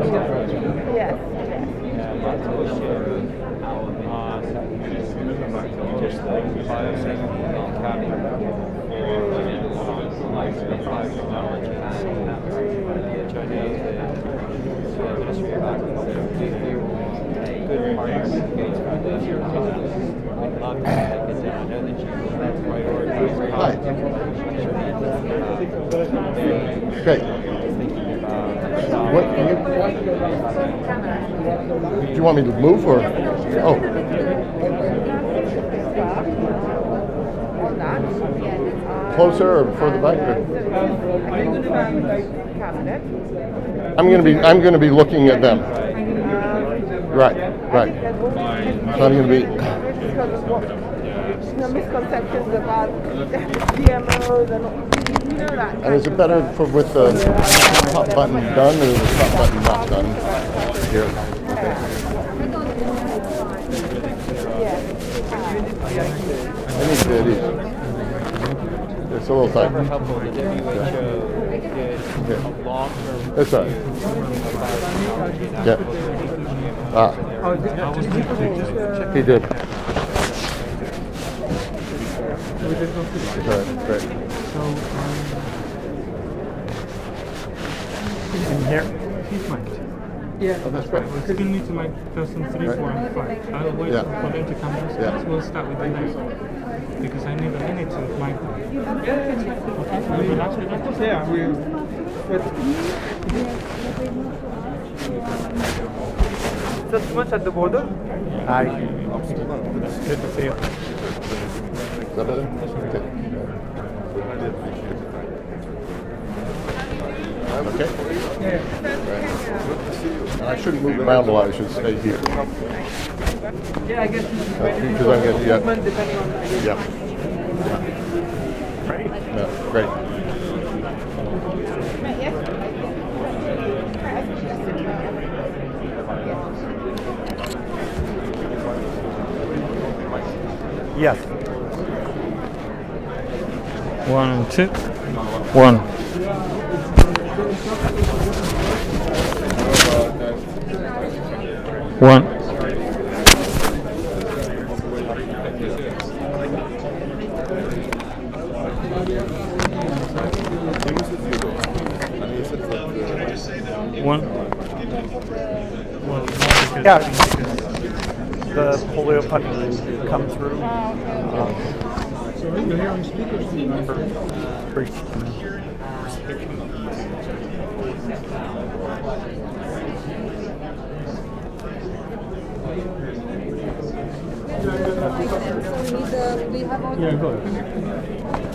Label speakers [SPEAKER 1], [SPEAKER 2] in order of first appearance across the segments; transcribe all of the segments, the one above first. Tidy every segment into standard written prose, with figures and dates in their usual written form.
[SPEAKER 1] Yes.
[SPEAKER 2] Just the biosafety cabinet for technologies, which I know that the Ministry of Agriculture, good partners with Gates Foundation. We'd love to take it down. I know that you prioritize
[SPEAKER 3] Great.
[SPEAKER 2] thinking about
[SPEAKER 3] What do you want me to move or? Oh,
[SPEAKER 1] On that.
[SPEAKER 3] closer or further back? Or?
[SPEAKER 1] Cabinet.
[SPEAKER 3] I'm going to be looking at them. Right. So I'm going to be.
[SPEAKER 1] Because of what misconceptions about GMOs and you know that.
[SPEAKER 3] And is it better with the top button done or the top button not done? Here. I need these. It's a little tight.
[SPEAKER 2] the WHO did a long-term
[SPEAKER 3] That's all right. Yeah. He did. All right, great.
[SPEAKER 4] In here?
[SPEAKER 3] Oh, that's great.
[SPEAKER 4] We still need to make person 3, 4, and 5. I'll wait
[SPEAKER 3] Yeah.
[SPEAKER 4] for them to come in.
[SPEAKER 3] Yeah.
[SPEAKER 4] So we'll start with the next because I need a minute to make them. Okay, will you relax with that? Yeah,
[SPEAKER 5] Is that too much at the border?
[SPEAKER 4] Hi. It's good to see you.
[SPEAKER 3] Is that better? Okay. Okay. Right. I shouldn't move around a lot. I should stay here.
[SPEAKER 5] Yeah, I guess
[SPEAKER 3] Because I'm going to
[SPEAKER 5] movement depending on
[SPEAKER 3] Yeah.
[SPEAKER 4] Great.
[SPEAKER 3] Yeah. Great.
[SPEAKER 4] Yes. 1, 2. 1. One. One. Well,
[SPEAKER 5] Yeah. The polio button come through.
[SPEAKER 4] Yeah, go ahead.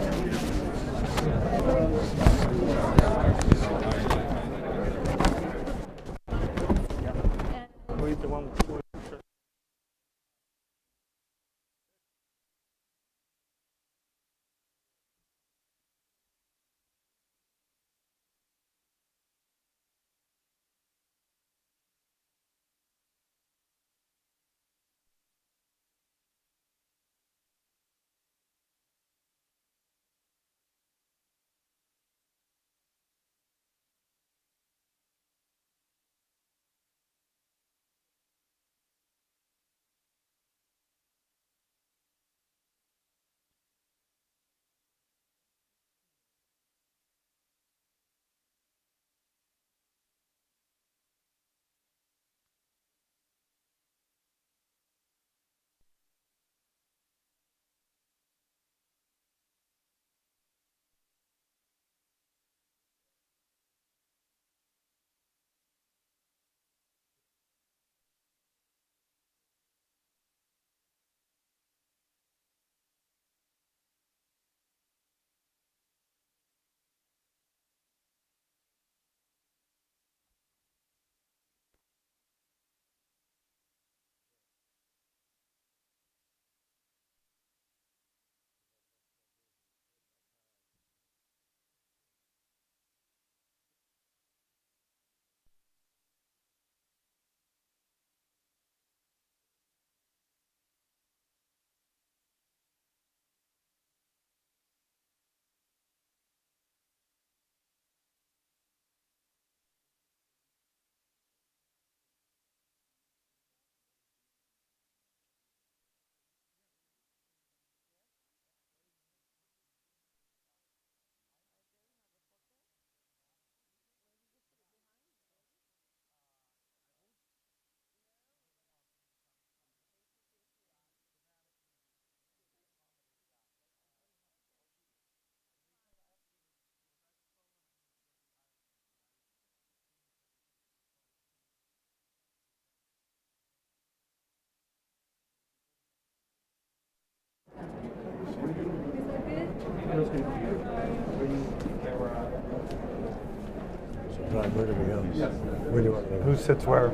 [SPEAKER 5] Who sits where?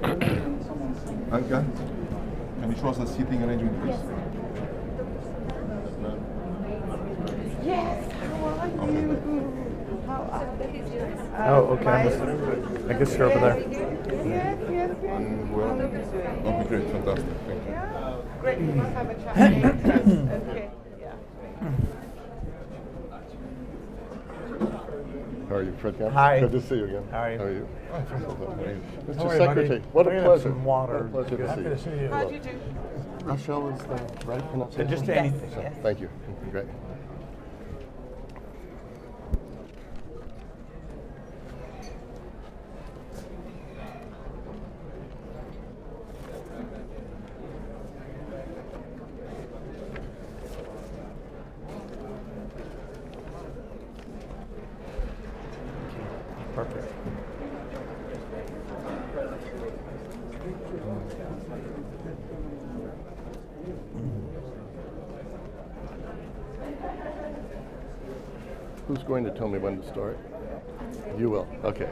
[SPEAKER 6] Anka, can you show us the seating arrangement, please?
[SPEAKER 1] Yes, how are you? How are you?
[SPEAKER 5] Oh, okay. I guess you're over there.
[SPEAKER 1] Yes, yes, yes.
[SPEAKER 6] Well, okay, great, fantastic. Thank you.
[SPEAKER 1] Yeah, great. We must have a chat later. Okay, yeah.
[SPEAKER 3] How are you, Fred Camp?
[SPEAKER 5] Hi.
[SPEAKER 3] Good to see you again.
[SPEAKER 5] How are you?
[SPEAKER 3] How are you? Mr.
[SPEAKER 5] How are you, buddy?
[SPEAKER 3] Secretary, what a
[SPEAKER 5] We're gonna have
[SPEAKER 3] pleasure.
[SPEAKER 5] some water.
[SPEAKER 3] What a pleasure
[SPEAKER 5] Happy
[SPEAKER 3] to
[SPEAKER 5] to
[SPEAKER 3] see
[SPEAKER 5] see
[SPEAKER 3] you.
[SPEAKER 5] you.
[SPEAKER 1] How'd you do?
[SPEAKER 3] Rochelle is the right pronunciation?
[SPEAKER 5] Just anything.
[SPEAKER 3] So, thank you. Great.
[SPEAKER 5] Perfect.
[SPEAKER 3] Who's going to tell me when to start? You will. Okay.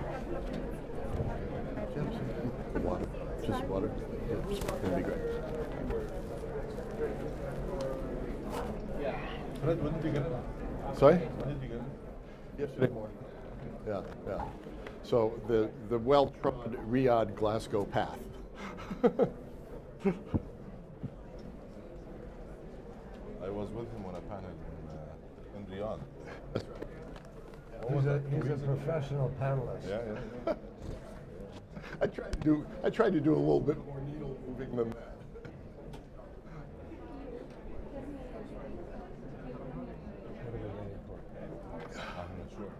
[SPEAKER 3] Water. Just water. It's going to be great.
[SPEAKER 6] Fred, when did you get it?
[SPEAKER 3] Sorry?
[SPEAKER 6] When did you get it?
[SPEAKER 3] Yesterday morning. Yeah, yeah. So the well-trod Riyadh Glasgow path.
[SPEAKER 6] I was with him on a panel in Riyadh.
[SPEAKER 7] He's a professional panelist.
[SPEAKER 6] Yeah, yeah.
[SPEAKER 3] I tried to do a little bit more needle moving than that.
[SPEAKER 6] I'm not sure.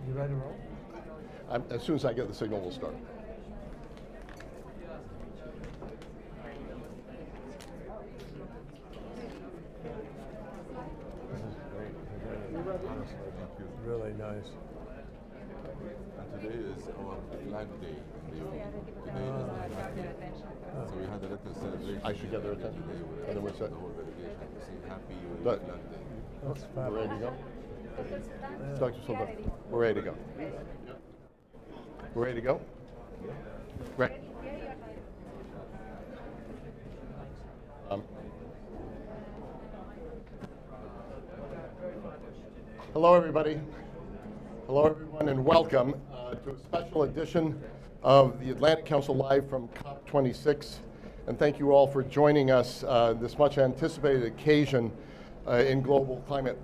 [SPEAKER 7] You ready to roll?
[SPEAKER 3] As soon as I get the signal, we'll start.
[SPEAKER 7] This is great. Honestly,
[SPEAKER 6] Thank you.
[SPEAKER 7] really nice.
[SPEAKER 6] And today is our flag day. Today is the flag day. So we had a little celebration.
[SPEAKER 3] I should get their attention.
[SPEAKER 6] Today with
[SPEAKER 3] And then we're set.
[SPEAKER 6] the whole delegation to say happy
[SPEAKER 3] But-
[SPEAKER 6] flag day.
[SPEAKER 7] That's
[SPEAKER 3] We're ready to
[SPEAKER 7] fabulous.
[SPEAKER 3] go? Dr. Silva, we're ready to go. We're ready to go? Right. Hello, everybody. Hello, everyone, and welcome to a special edition of the Atlantic Council Live from COP26. And thank you all for joining us this much anticipated occasion in global climate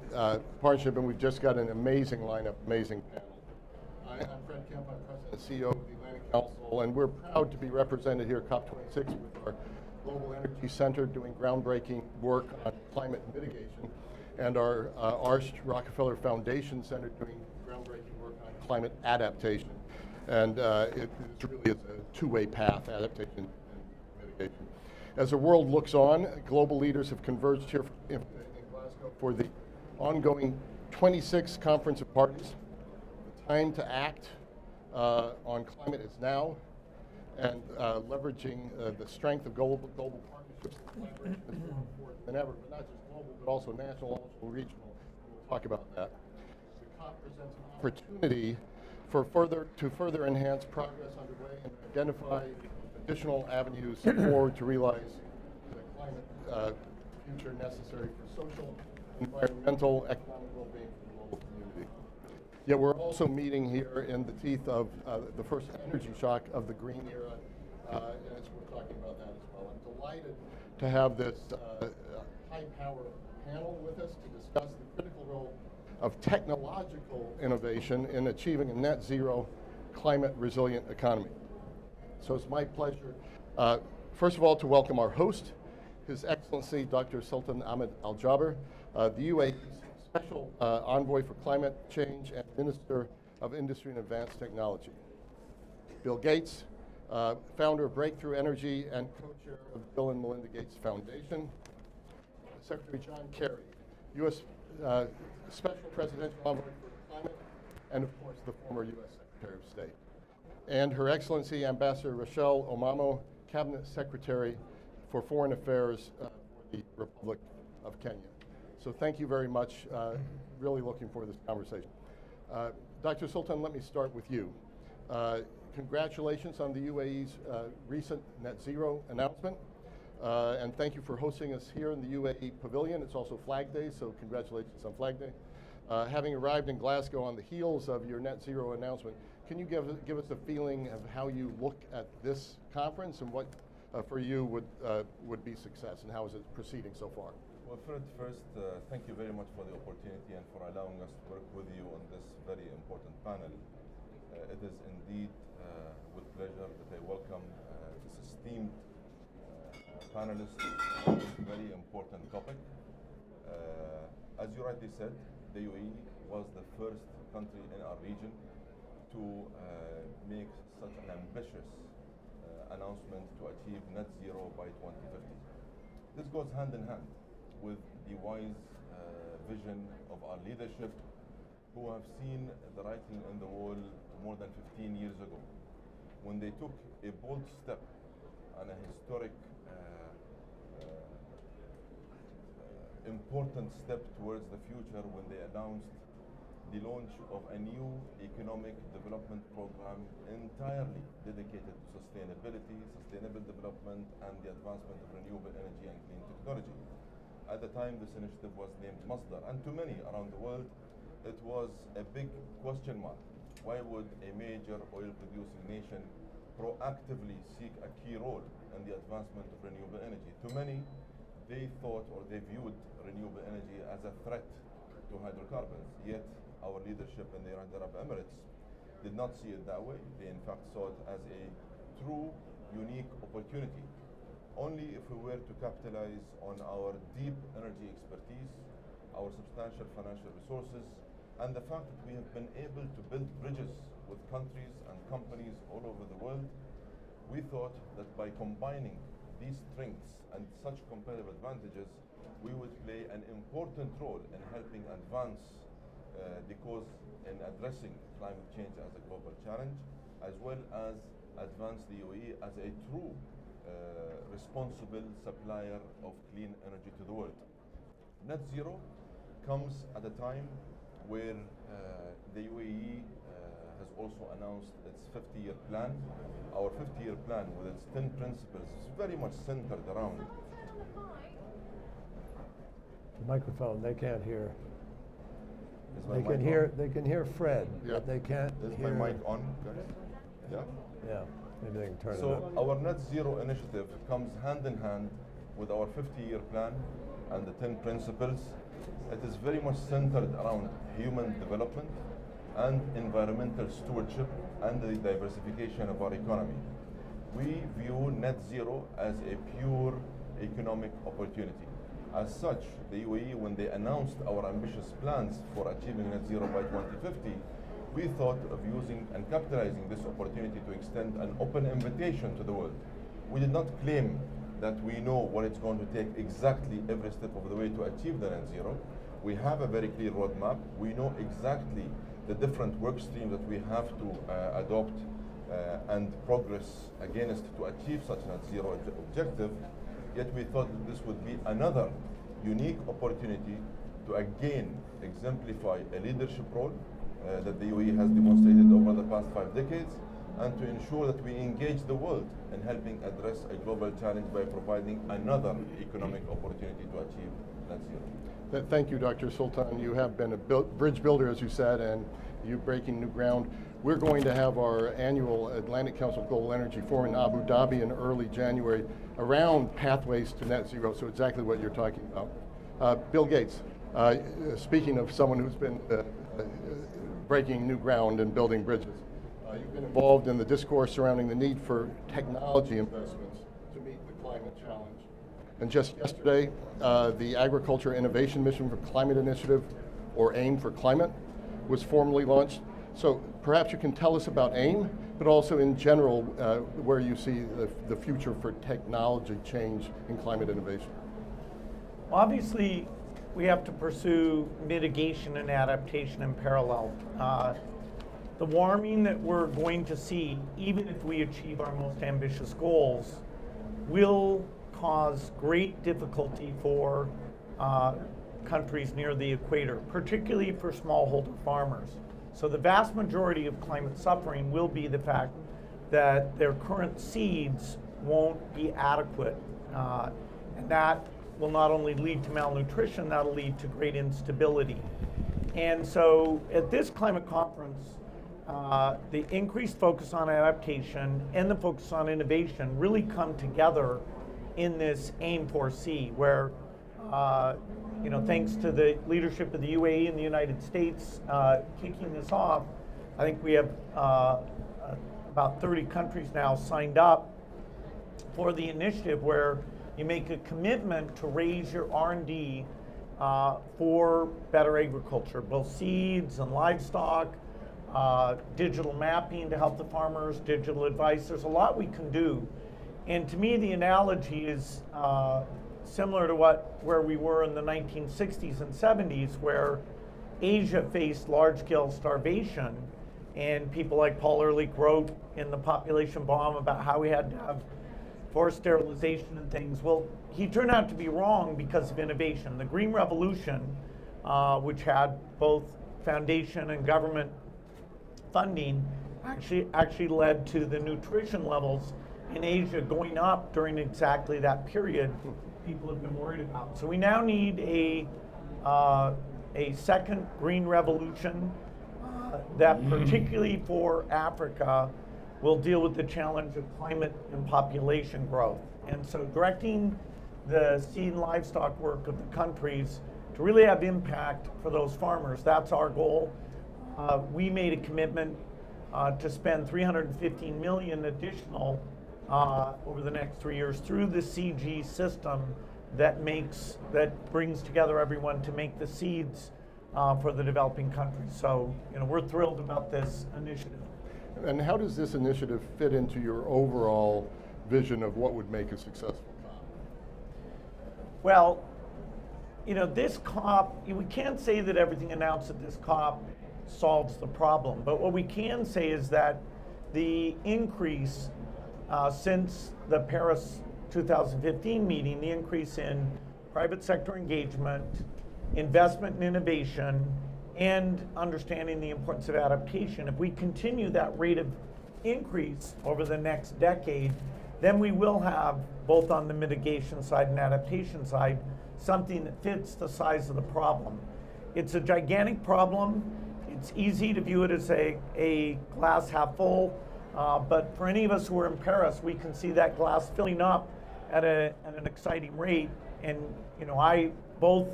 [SPEAKER 3] partnership. And we've just got an amazing lineup, amazing panel. I'm Fred Kemp, I'm President and CEO of the Atlantic Council, and we're proud to be represented here at COP26 with our Global Energy Center doing groundbreaking work on climate mitigation, and our Arst Rockefeller Foundation Center doing groundbreaking work on climate adaptation. And it really is a two-way path, adaptation and mitigation. As the world looks on, global leaders have converged here in Glasgow for the ongoing 26th Conference of Parties. The time to act on climate is now, and leveraging the strength of global partnerships and collaboration is more important than ever, but not just global, but also national, also regional. We'll talk about that. The COP presents an opportunity for further enhance progress underway and identify additional avenues forward to realize the climate future necessary for social, environmental, economic well-being for the global community. Yet we're also meeting here in the teeth of the first energy shock of the green era, and we're talking about that as well. I'm delighted to have this high-power panel with us to discuss the critical role of technological innovation in achieving a net zero climate resilient economy. So it's my pleasure, first of all, to welcome our host, His Excellency Dr. Sultan Ahmed Al Jaber, the UAE's Special Envoy for Climate Change and Minister of Industry and Advanced Technology. Bill Gates, founder of Breakthrough Energy and co-chair of Bill and Melinda Gates Foundation. Secretary John Kerry, U.S. Special Presidential Envoy for Climate, and of course the former U.S. Secretary of State. And Her Excellency Ambassador Rochelle Omamo, Cabinet Secretary for Foreign Affairs for the Republic of Kenya. So thank you very much. Really looking forward to this conversation. Dr. Sultan, let me start with you. congratulations on the UAE's recent net zero announcement. And thank you for hosting us here in the UAE Pavilion. It's also Flag Day, so congratulations on Flag Day. Having arrived in Glasgow on the heels of your net zero announcement, can you give us a feeling of how you look at this conference and what for you would be success, and how is it proceeding so far?
[SPEAKER 6] Well, Fred, first, thank you very much for the opportunity and for allowing us to work with you on this very important panel. It is indeed with pleasure that I welcome this esteemed panelists on this very important topic. As you rightly said, the UAE was the first country in our region to make such an ambitious announcement to achieve net zero by 2050. This goes hand in hand with the wise vision of our leadership, who have seen the writing on the wall more than 15 years ago, when they took a bold step and a historic important step towards the future, when they announced the launch of a new economic development program entirely dedicated to sustainability, sustainable development, and the advancement of renewable energy and clean technology. At the time, this initiative was named Masdar, and to many around the world, it was a big question mark. Why would a major oil-producing nation proactively seek a key role in the advancement of renewable energy? To many, they thought, or they viewed renewable energy as a threat to hydrocarbons. Yet our leadership in the United Arab Emirates did not see it that way. They in fact saw it as a true, unique opportunity. Only if we were to capitalize on our deep energy expertise, our substantial financial resources, and the fact that we have been able to build bridges with countries and companies all over the world, we thought that by combining these strengths and such competitive advantages, we would play an important role in helping advance the cause in addressing climate change as a global challenge, as well as advance the UAE as a true responsible supplier of clean energy to the world. Net zero comes at a time where the UAE has also announced its 50-year plan. Our 50-year plan, with its 10 principles, is very much centered around
[SPEAKER 7] The microphone, they can't hear.
[SPEAKER 6] Is my
[SPEAKER 7] They
[SPEAKER 6] mic
[SPEAKER 7] can
[SPEAKER 6] on?
[SPEAKER 7] hear. They can hear Fred,
[SPEAKER 3] Yeah.
[SPEAKER 7] but they can't
[SPEAKER 6] Is
[SPEAKER 7] hear.
[SPEAKER 6] my mic on, guys? Yeah?
[SPEAKER 7] Yeah, maybe they can turn it
[SPEAKER 6] So
[SPEAKER 7] up.
[SPEAKER 6] our net zero initiative comes hand in hand with our 50-year plan and the 10 principles. It is very much centered around human development and environmental stewardship and the diversification of our economy. We view net zero as a pure economic opportunity. As such, the UAE, when they announced our ambitious plans for achieving net zero by 2050, we thought of using and capitalizing this opportunity to extend an open invitation to the world. We did not claim that we know what it's going to take exactly every step of the way to achieve the net zero. We have a very clear roadmap. We know exactly the different work streams that we have to adopt and progress against to achieve such net zero objective. Yet we thought that this would be another unique opportunity to again exemplify a leadership role that the UAE has demonstrated over the past 5 decades, and to ensure that we engage the world in helping address a global challenge by providing another economic opportunity to achieve net zero.
[SPEAKER 3] Thank you, Dr. Sultan. You have been a bridge builder, as you said, and you breaking new ground. We're going to have our annual Atlantic Council Global Energy Forum in Abu Dhabi in early January around pathways to net zero, so exactly what you're talking about. Bill Gates, speaking of someone who's been breaking new ground and building bridges, you've been involved in the discourse surrounding the need for technology investments to meet the climate challenge. And just yesterday, the Agriculture Innovation Mission for Climate Initiative, or AIM for Climate, was formally launched. So perhaps you can tell us about AIM, but also in general, where you see the future for technology change in climate innovation.
[SPEAKER 8] Obviously, we have to pursue mitigation and adaptation in parallel. The warming that we're going to see, even if we achieve our most ambitious goals, will cause great difficulty for countries near the equator, particularly for smallholder farmers. So the vast majority of climate suffering will be the fact that their current seeds won't be adequate. And that will not only lead to malnutrition, that'll lead to great instability. And so at this climate conference, the increased focus on adaptation and the focus on innovation really come together in this Aim for C, where thanks to the leadership of the UAE and the United States kicking this off, I think we have about 30 countries now signed up for the initiative, where you make a commitment to raise your R&D for better agriculture, both seeds and livestock, digital mapping to help the farmers, digital advice. There's a lot we can do. And to me, the analogy is similar to where we were in the 1960s and 70s, where Asia faced large-scale starvation, and people like Paul Ehrlich wrote in The Population Bomb about how we had to have forced sterilization and things. Well, he turned out to be wrong because of innovation. The Green Revolution, which had both foundation and government funding, actually led to the nutrition levels in Asia going up during exactly that period people have been worried about. So we now need a second green revolution that, particularly for Africa, will deal with the challenge of climate and population growth. And so directing the seed and livestock work of the countries to really have impact for those farmers, that's our goal. We made a commitment to spend $315 million additional over the next 3 years through the CG system that brings together everyone to make the seeds for the developing countries. So, we're thrilled about this initiative.
[SPEAKER 3] And how does this initiative fit into your overall vision of what would make a successful COP?
[SPEAKER 8] Well, this COP, we can't say that everything announced at this COP solves the problem, but what we can say is that the increase since the Paris 2015 meeting, the increase in private sector engagement, investment in innovation, and understanding the importance of adaptation, if we continue that rate of increase over the next decade, then we will have, both on the mitigation side and adaptation side, something that fits the size of the problem. It's a gigantic problem. It's easy to view it as a glass half full, but for any of us who are in Paris, we can see that glass filling up at an exciting rate. And I both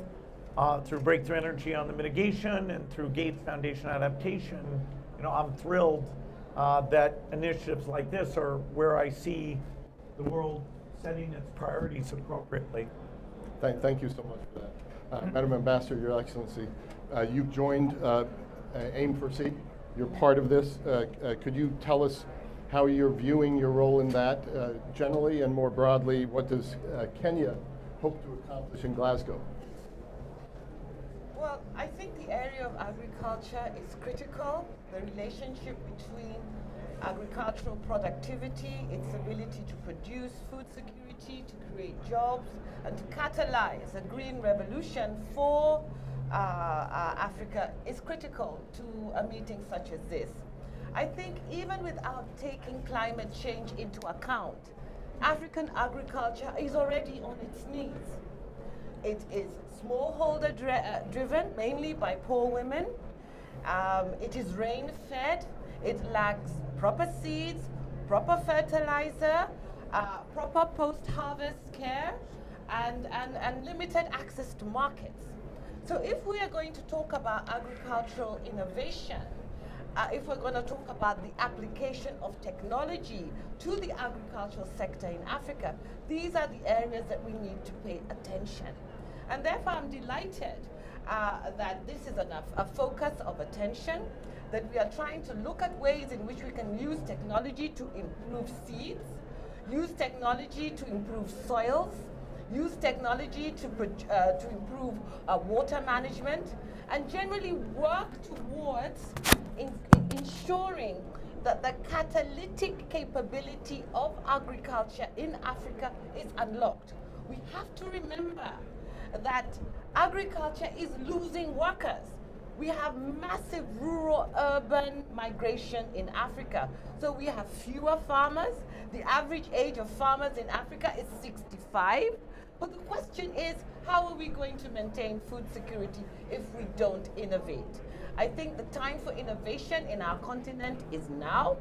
[SPEAKER 8] through Breakthrough Energy on the mitigation and through Gates Foundation adaptation, I'm thrilled that initiatives like this are where I see the world setting its priorities appropriately.
[SPEAKER 3] Thank you so much for that. Madam Ambassador, Your Excellency, you've joined Aim for C. You're part of this. Could you tell us how you're viewing your role in that generally, and more broadly, what does Kenya hope to accomplish in Glasgow?
[SPEAKER 1] Well, I think the area of agriculture is critical. The relationship between agricultural productivity, its ability to produce food security, to create jobs, and to catalyze a green revolution for Africa is critical to a meeting such as this. I think even without taking climate change into account, African agriculture is already on its knees. It is smallholder driven, mainly by poor women. It is rain fed. It lacks proper seeds, proper fertilizer, proper post-harvest care, and limited access to markets. So if we are going to talk about agricultural innovation, if we're going to talk about the application of technology to the agricultural sector in Africa, these are the areas that we need to pay attention. And therefore, I'm delighted that this is a focus of attention, that we are trying to look at ways in which we can use technology to improve seeds, use technology to improve soils, use technology to improve water management, and generally work towards ensuring that the catalytic capability of agriculture in Africa is unlocked. We have to remember that agriculture is losing workers. We have massive rural-urban migration in Africa. So we have fewer farmers. The average age of farmers in Africa is 65. But the question is, how are we going to maintain food security if we don't innovate? I think the time for innovation in our continent is now.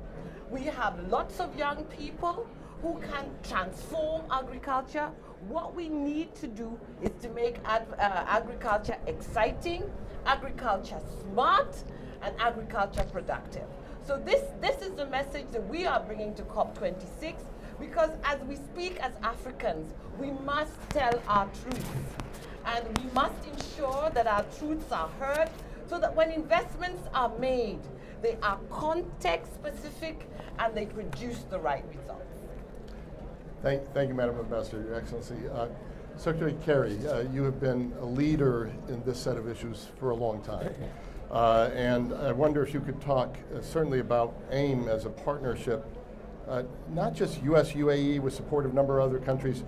[SPEAKER 1] We have lots of young people who can transform agriculture. What we need to do is to make agriculture exciting, agriculture smart, and agriculture productive. So this is the message that we are bringing to COP26, because as we speak as Africans, we must tell our truths. And we must ensure that our truths are heard so that when investments are made, they are context specific and they produce the right results.
[SPEAKER 3] Thank you, Madam Ambassador, Your Excellency. Secretary Kerry, you have been a leader in this set of issues for a long time. And I wonder if you could talk certainly about AIM as a partnership, not just US, UAE with support of a number of other countries,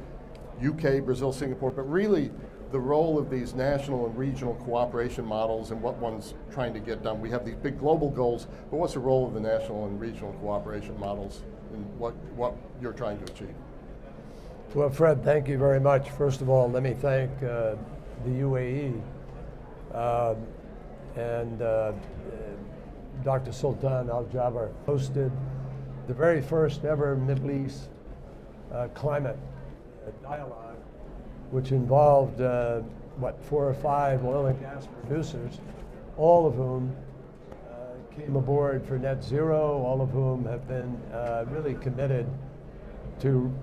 [SPEAKER 3] UK, Brazil, Singapore, but really the role of these national and regional cooperation models and what one's trying to get done. We have these big global goals, but what's the role of the national and regional cooperation models in what you're trying to achieve?
[SPEAKER 7] Well, Fred, thank you very much. First of all, let me thank the UAE and Dr. Sultan Al Jaber hosted the very first ever Middle East climate dialogue, which involved 4 or 5 oil and gas producers, all of whom came aboard for net zero, all of whom have been really committed to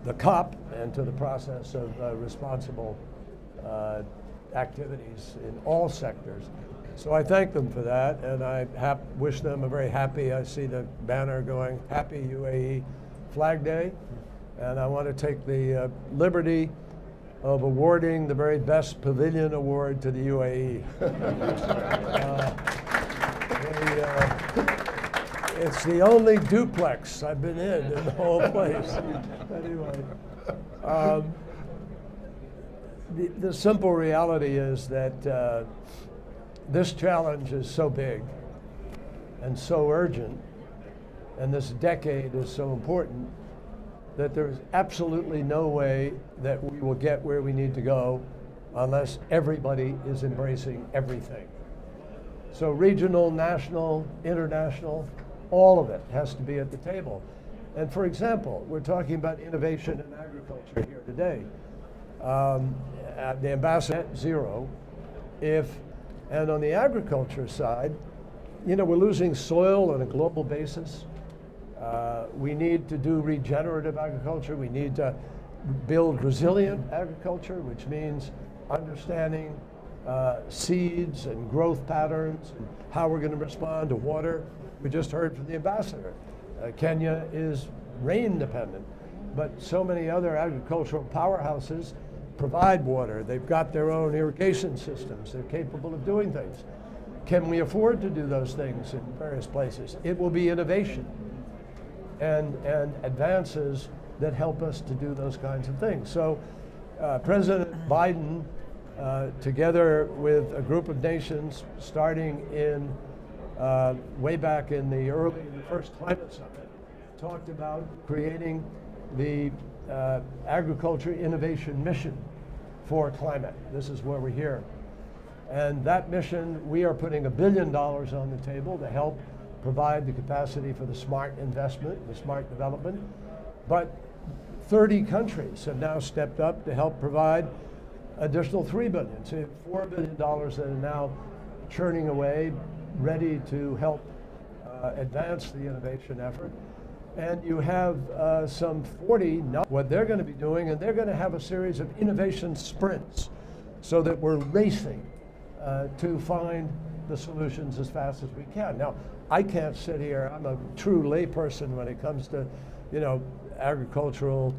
[SPEAKER 7] the COP and to the process of responsible activities in all sectors. So I thank them for that, and I wish them a very happy, I see the banner going, Happy UAE Flag Day, and I want to take the liberty of awarding the very best pavilion award to the UAE. It's the only duplex I've been in the whole place. Anyway, the simple reality is that this challenge is so big and so urgent, and this decade is so important, that there's absolutely no way that we will get where we need to go unless everybody is embracing everything. So regional, national, international, all of it has to be at the table. And for example, we're talking about innovation in agriculture here today. The ambassador net zero, and on the agriculture side, we're losing soil on a global basis. We need to do regenerative agriculture. We need to build resilient agriculture, which means understanding seeds and growth patterns and how we're going to respond to water. We just heard from the ambassador. Kenya is rain dependent, but so many other agricultural powerhouses provide water. They've got their own irrigation systems. They're capable of doing things. Can we afford to do those things in various places? It will be innovation and advances that help us to do those kinds of things. So President Biden, together with a group of nations, starting in way back in the first climate summit, talked about creating the agriculture innovation mission for climate. This is where we're here. And that mission, we are putting $1 billion on the table to help provide the capacity for the smart investment, the smart development. But 30 countries have now stepped up to help provide additional $3 billion. So $4 billion that are now churning away, ready to help advance the innovation effort. And you have some 40, what they're going to be doing, and they're going to have a series of innovation sprints so that we're racing to find the solutions as fast as we can. Now, I can't sit here, I'm a true layperson when it comes to, agricultural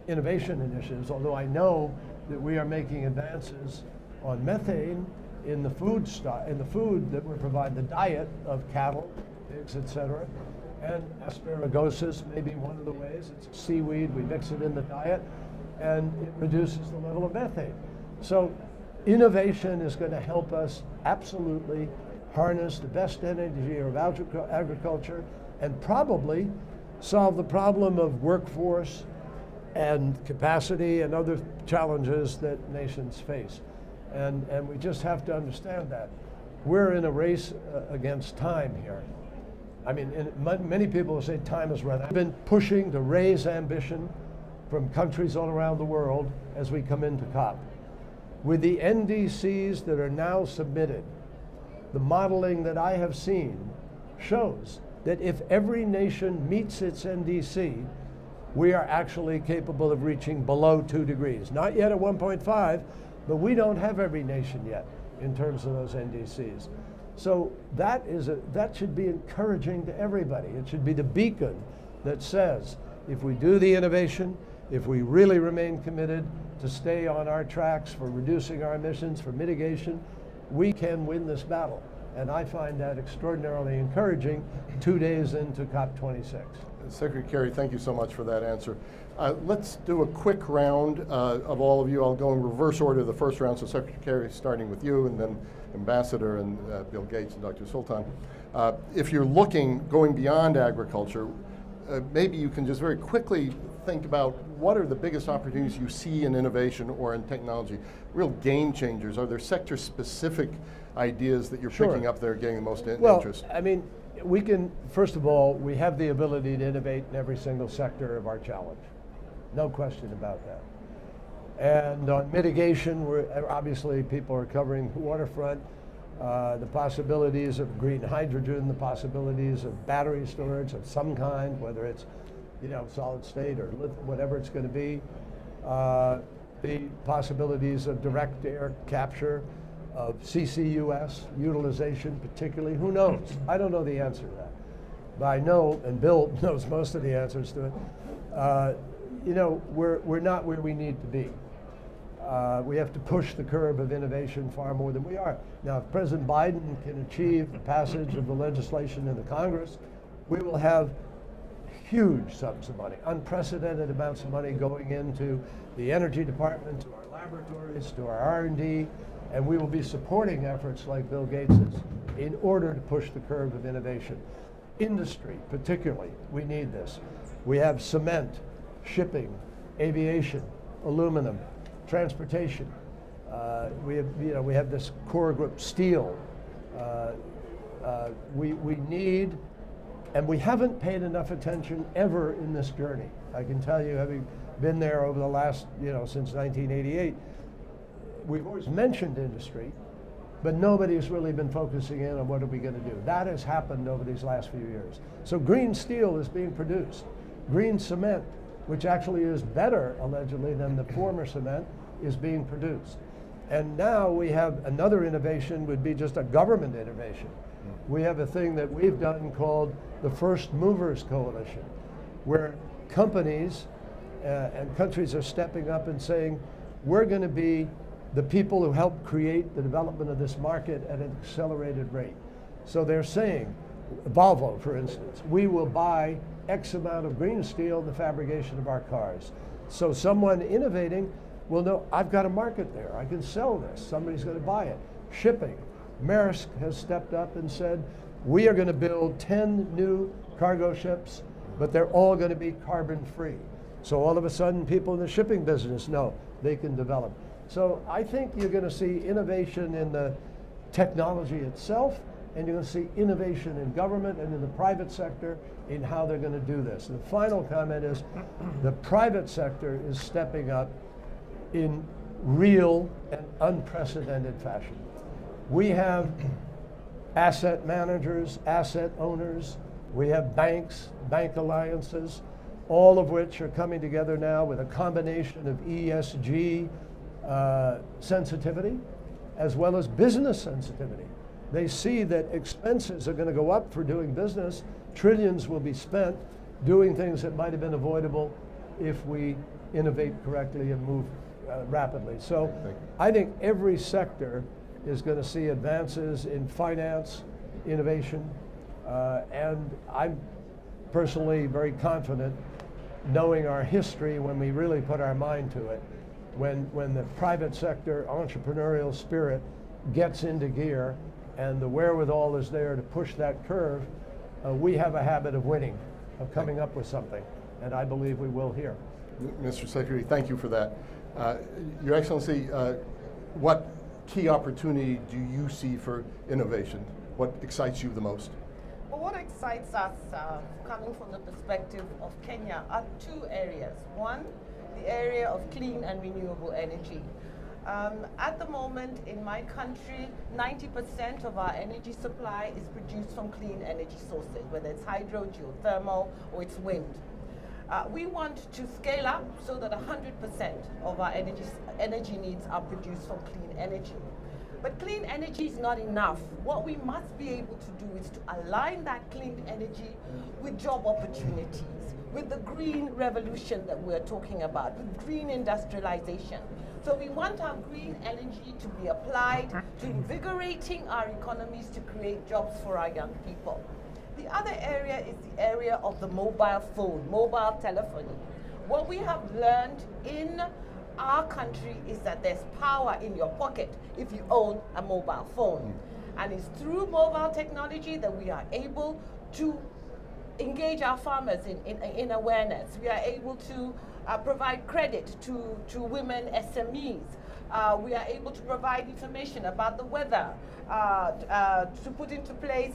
[SPEAKER 7] innovation initiatives, although I know that we are making advances on methane in the food that we provide, the diet of cattle, pigs, etc. And asparagosis may be one of the ways. It's a seaweed, we mix it in the diet, and it reduces the level of methane. So Innovation is going to help us absolutely harness the best energy of agriculture and probably solve the problem of workforce and capacity and other challenges that nations face. And we just have to understand that. We're in a race against time here. I mean, many people will say time is running. I've been pushing to raise ambition from countries all around the world as we come into COP. With the NDCs that are now submitted, the modeling that I have seen shows that if every nation meets its NDC, we are actually capable of reaching below 2 degrees. Not yet at 1.5, but we don't have every nation yet in terms of those NDCs. So that should be encouraging to everybody. It should be the beacon that says, if we do the innovation, if we really remain committed to stay on our tracks for reducing our emissions, for mitigation, we can win this battle. And I find that extraordinarily encouraging 2 days into COP26.
[SPEAKER 3] Secretary Kerry, thank you so much for that answer. Let's do a quick round of all of you. I'll go in reverse order the first round, so Secretary Kerry, starting with you, and then Ambassador and Bill Gates and Dr. Sultan. If you're going beyond agriculture, maybe you can just very quickly think about what are the biggest opportunities you see in innovation or in technology, real game changers. Are there sector-specific ideas that you're picking up that are getting the most interest?
[SPEAKER 7] I mean, we can, first of all, we have the ability to innovate in every single sector of our challenge. No question about that. And on mitigation, obviously people are covering the waterfront, the possibilities of green hydrogen, the possibilities of battery storage of some kind, whether it's solid state or whatever it's going to be, the possibilities of direct air capture, of CCUS utilization particularly. Who knows? I don't know the answer to that. But I know, and Bill knows most of the answers to it, we're not where we need to be. We have to push the curve of innovation far more than we are. Now, if President Biden can achieve the passage of the legislation in the Congress, we will have huge sums of money, unprecedented amounts of money going into the Energy Department, to our laboratories, to our R&D, and we will be supporting efforts like Bill Gates's in order to push the curve of innovation. Industry, particularly, we need this. We have cement, shipping, aviation, aluminum, transportation. We have this core group, steel. We need, and we haven't paid enough attention ever in this journey. I can tell you, having been there over the last, since 1988, we've always mentioned industry, but nobody's really been focusing in on what are we going to do. That has happened over these last few years. So green steel is being produced. Green cement, which actually is better, allegedly, than the former cement, is being produced. And now we have another innovation, would be just a government innovation. We have a thing that we've done called the First Movers Coalition, where companies and countries are stepping up and saying, we're going to be the people who help create the development of this market at an accelerated rate. So they're saying, Volvo, for instance, we will buy X amount of green steel in the fabrication of our cars. So someone innovating will know, I've got a market there. I can sell this. Somebody's going to buy it. Shipping. Maersk has stepped up and said, we are going to build 10 new cargo ships, but they're all going to be carbon free. So all of a sudden, people in the shipping business know they can develop. So I think you're going to see innovation in the technology itself, and you're going to see innovation in government and in the private sector in how they're going to do this. And the final comment is the private sector is stepping up in real and unprecedented fashion. We have asset managers, asset owners, we have banks, bank alliances, all of which are coming together now with a combination of ESG sensitivity as well as business sensitivity. They see that expenses are going to go up for doing business. Trillions will be spent doing things that might have been avoidable if we innovate correctly and move rapidly. So I think every sector is going to see advances in finance, innovation, and I'm personally very confident, knowing our history when we really put our mind to it, when the private sector entrepreneurial spirit gets into gear and the wherewithal is there to push that curve, we have a habit of winning, of coming up with something, and I believe we will here.
[SPEAKER 3] Mr. Secretary, thank you for that. Your Excellency, what key opportunity do you see for innovation? What excites you the most?
[SPEAKER 1] Well, what excites us, coming from the perspective of Kenya, are two areas. One, the area of clean and renewable energy. At the moment in my country, 90% of our energy supply is produced from clean energy sources, whether it's hydro, geothermal, or it's wind. We want to scale up so that 100% of our energy needs are produced from clean energy. But clean energy is not enough. What we must be able to do is to align that clean energy with job opportunities, with the green revolution that we're talking about, with green industrialization. So we want our green energy to be applied to invigorating our economies to create jobs for our young people. The other area is the area of the mobile phone, mobile telephony. What we have learned in our country is that there's power in your pocket if you own a mobile phone. And it's through mobile technology that we are able to engage our farmers in awareness. We are able to provide credit to women SMEs. We are able to provide information about the weather, to put into place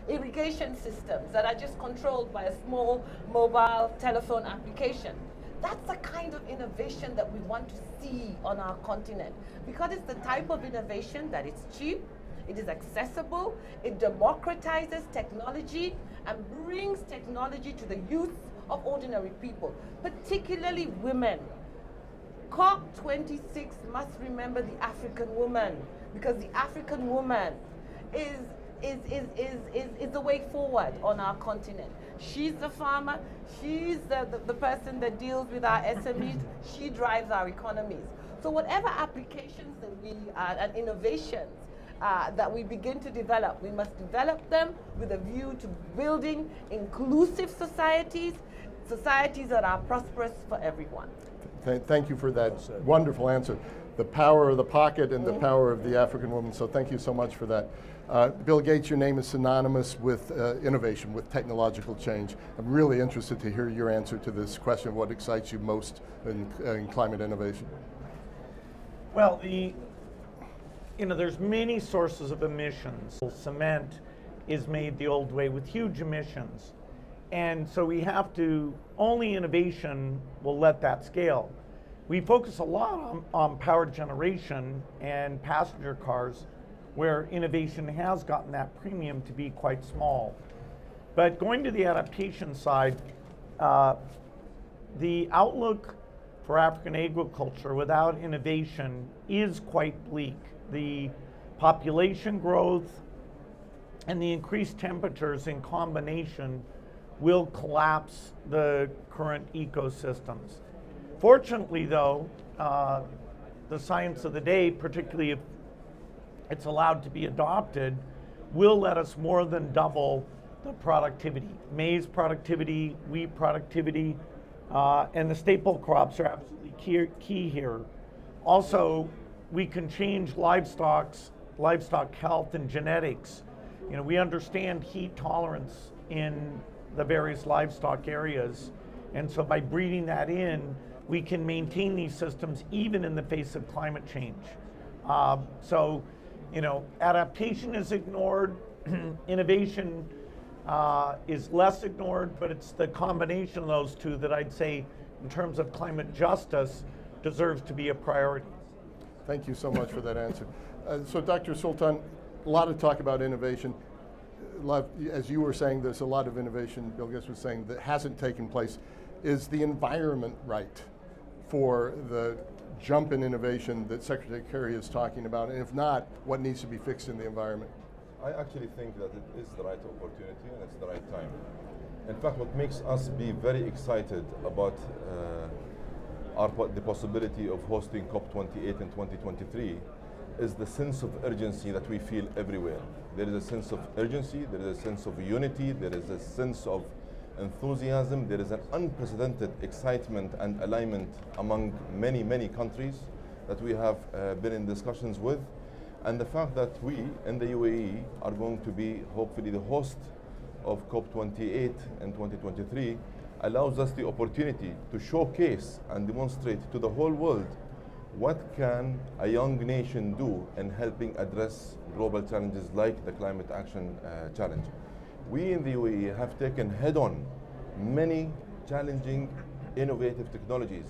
[SPEAKER 1] irrigation systems that are just controlled by a small mobile telephone application. That's the kind of innovation that we want to see on our continent, because it's the type of innovation that it's cheap, it is accessible, it democratizes technology and brings technology to the youth of ordinary people, particularly women. COP26 must remember the African woman, because the African woman is the way forward on our continent. She's the farmer, she's the person that deals with our SMEs, she drives our economies. So whatever applications that we and innovations that we begin to develop, we must develop them with a view to building inclusive societies, societies that are prosperous for everyone.
[SPEAKER 3] Thank you for that wonderful answer. The power of the pocket and the power of the African woman, so thank you so much for that. Bill Gates, your name is synonymous with innovation, with technological change. I'm really interested to hear your answer to this question of what excites you most in climate innovation.
[SPEAKER 8] Well, there's many sources of emissions. Cement is made the old way with huge emissions. And so we have to, only innovation will let that scale. We focus a lot on power generation and passenger cars, where innovation has gotten that premium to be quite small. But going to the adaptation side, the outlook for African agriculture without innovation is quite bleak. The population growth and the increased temperatures in combination will collapse the current ecosystems. Fortunately, though, the science of the day, particularly if it's allowed to be adopted, will let us more than double the productivity. Maize productivity, wheat productivity, and the staple crops are absolutely key here. Also, we can change livestock health and genetics. We understand heat tolerance in the various livestock areas, and so by breeding that in, we can maintain these systems even in the face of climate change. Adaptation is ignored, innovation is less ignored, but it's the combination of those two that I'd say, in terms of climate justice, deserves to be a priority.
[SPEAKER 3] Thank you so much for that answer. So Dr. Sultan, a lot of talk about innovation. As you were saying, there's a lot of innovation, Bill Gates was saying, that hasn't taken place. Is the environment right for the jump in innovation that Secretary Kerry is talking about? And if not, what needs to be fixed in the environment?
[SPEAKER 6] I actually think that it is the right opportunity and it's the right time. In fact, what makes us be very excited about the possibility of hosting COP28 in 2023 is the sense of urgency that we feel everywhere. There is a sense of urgency, there is a sense of unity, there is a sense of enthusiasm. There is an unprecedented excitement and alignment among many, many countries that we have been in discussions with. And the fact that we in the UAE are going to be hopefully the host of COP28 in 2023 allows us the opportunity to showcase and demonstrate to the whole world what can a young nation do in helping address global challenges like the climate action challenge. We in the UAE have taken head-on many challenging, innovative technologies.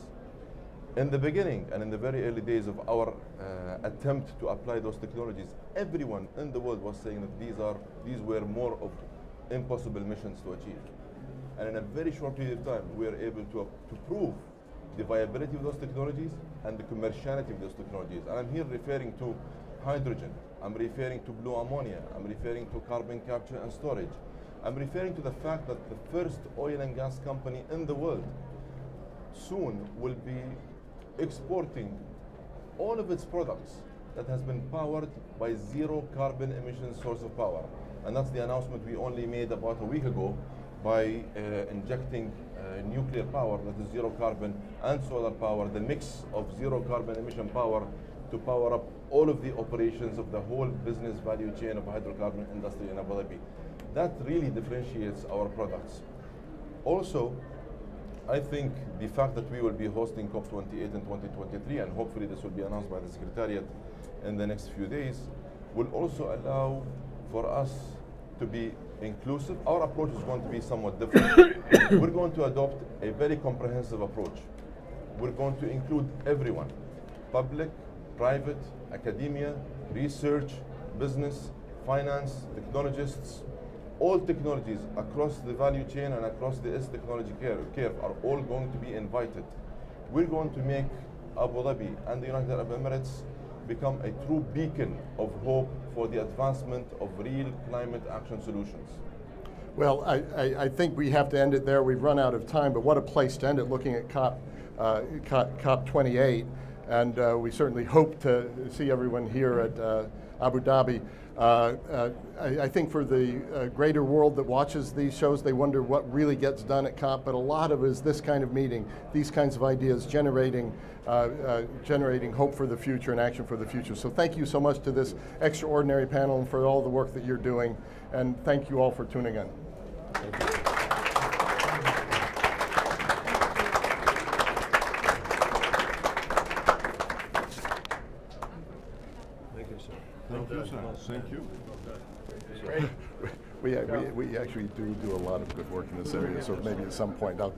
[SPEAKER 6] In the beginning and in the very early days of our attempt to apply those technologies, everyone in the world was saying that these were more of impossible missions to achieve. And in a very short period of time, we were able to prove the viability of those technologies and the commerciality of those technologies. And I'm here referring to hydrogen, I'm referring to blue ammonia, I'm referring to carbon capture and storage. I'm referring to the fact that the first oil and gas company in the world soon will be exporting all of its products that has been powered by zero carbon emission source of power. And that's the announcement we only made about a week ago by injecting nuclear power that is zero carbon and solar power, the mix of zero carbon emission power to power up all of the operations of the whole business value chain of hydrocarbon industry in Abu Dhabi. That really differentiates our products. Also, I think the fact that we will be hosting COP28 in 2023, and hopefully this will be announced by the Secretariat in the next few days, will also allow for us to be inclusive. Our approach is going to be somewhat different. We're going to adopt a very comprehensive approach. We're going to include everyone, public, private, academia, research, business, finance, technologists. All technologies across the value chain and across the technology curve are all going to be invited. We're going to make Abu Dhabi and the United Arab Emirates become a true beacon of hope for the advancement of real climate action solutions.
[SPEAKER 3] Well, I think we have to end it there. We've run out of time, but what a place to end it, looking at COP28. And we certainly hope to see everyone here at Abu Dhabi. I think for the greater world that watches these shows, they wonder what really gets done at COP, but a lot of it is this kind of meeting, these kinds of ideas generating hope for the future and action for the future. So thank you so much to this extraordinary panel and for all the work that you're doing, and thank you all for tuning in. Thank you.
[SPEAKER 6] Thank you, sir. Thank you.
[SPEAKER 3] We actually do a lot of good work in this area, so maybe at some point I'll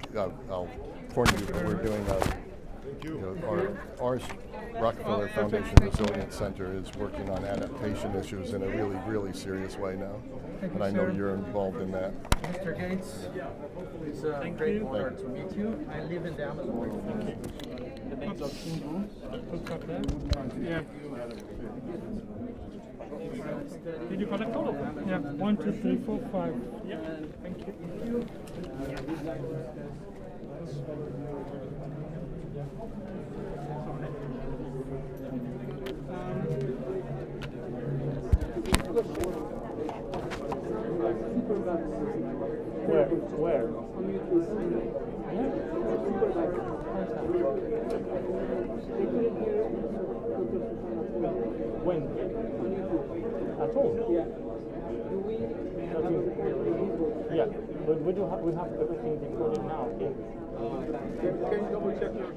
[SPEAKER 3] inform you that we're doing our Rockefeller Foundation Resilience Center is working on adaptation issues in a really, really serious way now. And I know you're involved in that.
[SPEAKER 9] Mr. Gates, it's a great honor to meet you. I live in the Amazon. The names of
[SPEAKER 4] Yeah. Did you collect all of them? Yeah. 1, 2, 3, 4, 5. Yeah. Thank you. Where? When? At all? Yeah. Yeah. But we have everything recorded now. Okay?
[SPEAKER 9] Can you double check your